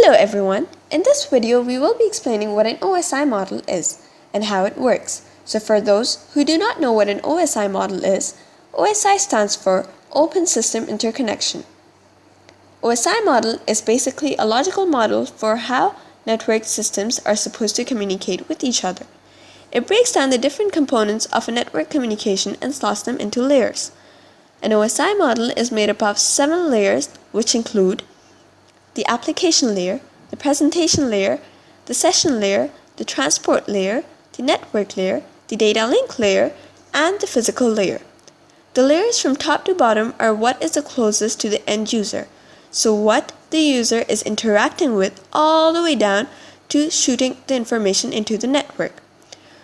Hello everyone! In this video, we will be explaining what an OSI model is and how it works. So for those who do not know what an OSI model is, OSI stands for Open System Interconnection. OSI model is basically a logical model for how network systems are supposed to communicate with each other. It breaks down the different components of a network communication and slots them into layers. An OSI model is made up of 7 layers, which include the application layer, the presentation layer, the session layer, the transport layer, the network layer, the data link layer, and the physical layer. The layers from top to bottom are what is the closest to the end user, so what the user is interacting with all the way down to shooting the information into the network.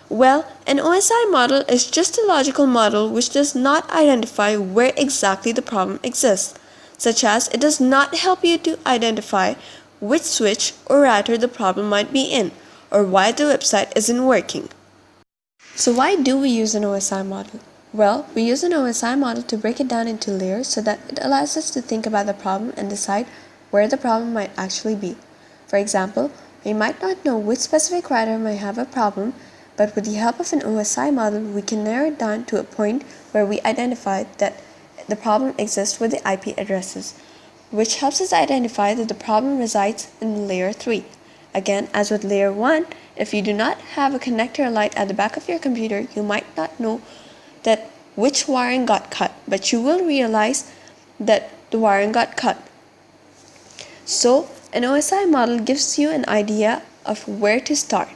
Well, an OSI model is just a logical model which does not identify where exactly the problem exists, such as it does not help you to identify which switch or router the problem might be in, or why the website isn't working. So why do we use an OSI model? Well, we use an OSI model to break it down into layers so that it allows us to think about the problem and decide where the problem might actually be. For example, we might not know which specific router might have a problem, but with the help of an OSI model, we can narrow it down to a point where we identify that the problem exists with the IP addresses, which helps us identify that the problem resides in layer 3. Again, as with layer 1, if you do not have a connector light at the back of your computer, you might not know that which wiring got cut, but you will realize that the wiring got cut. So, an OSI model gives you an idea of where to start.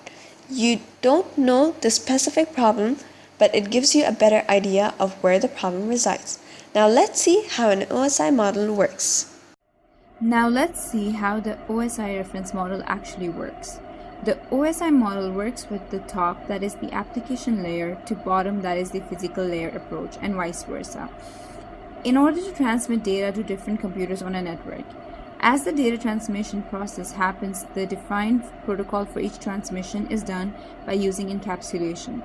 You don't know the specific problem, but it gives you a better idea of where the problem resides. Now let's see how an OSI model works. Now let's see how the OSI reference model actually works. The OSI model works with the top, that is the application layer, to bottom, that is the physical layer approach, and vice versa, in order to transmit data to different computers on a network. As the data transmission process happens, the defined protocol for each transmission is done by using encapsulation.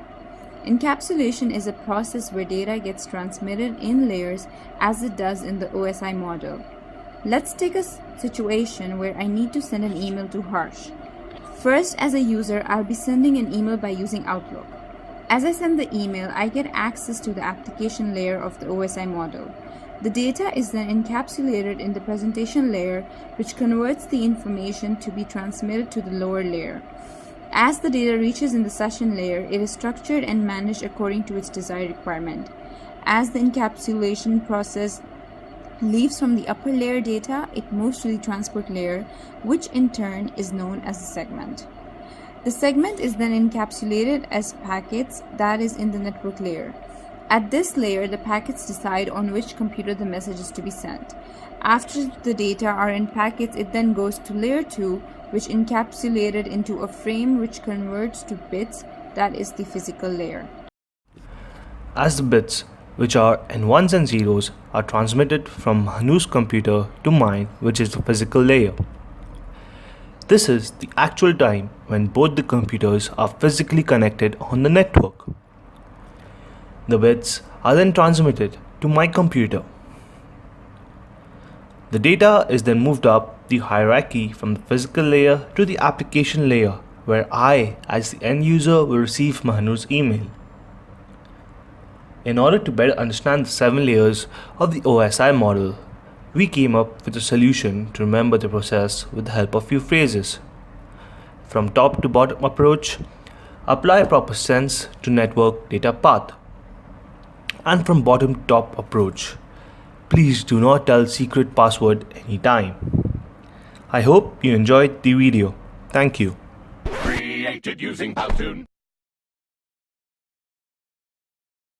Encapsulation is a process where data gets transmitted in layers as it does in the OSI model. Let's take a situation where I need to send an email to Harsh. First, as a user, I'll be sending an email by using Outlook. As I send the email, I get access to the application layer of the OSI model. The data is then encapsulated in the presentation layer, which converts the information to be transmitted to the lower layer. As the data reaches in the session layer, it is structured and managed according to its desired requirement. As the encapsulation process leaves from the upper layer data, it moves to the transport layer, which in turn is known as a segment. The segment is then encapsulated as packets, that is in the network layer. At this layer, the packets decide on which computer the message is to be sent. After the data are in packets, it then goes to layer 2, which encapsulated into a frame which converts to bits, that is the physical layer. As the bits, which are in ones and zeros, are transmitted from Hanu's computer to mine, which is the physical layer. This is the actual time when both the computers are physically connected on the network. The bits are then transmitted to my computer. The data is then moved up the hierarchy from the physical layer to the application layer, where I, as the end user, will receive Mahanu's email. In order to better understand the 7 layers of the OSI model, we came up with a solution to remember the process with the help of few phrases. From top to bottom approach, apply proper sense to network data path. And from bottom to top approach, please do not tell secret password anytime. I hope you enjoyed the video. Thank you. Created using Powtoon.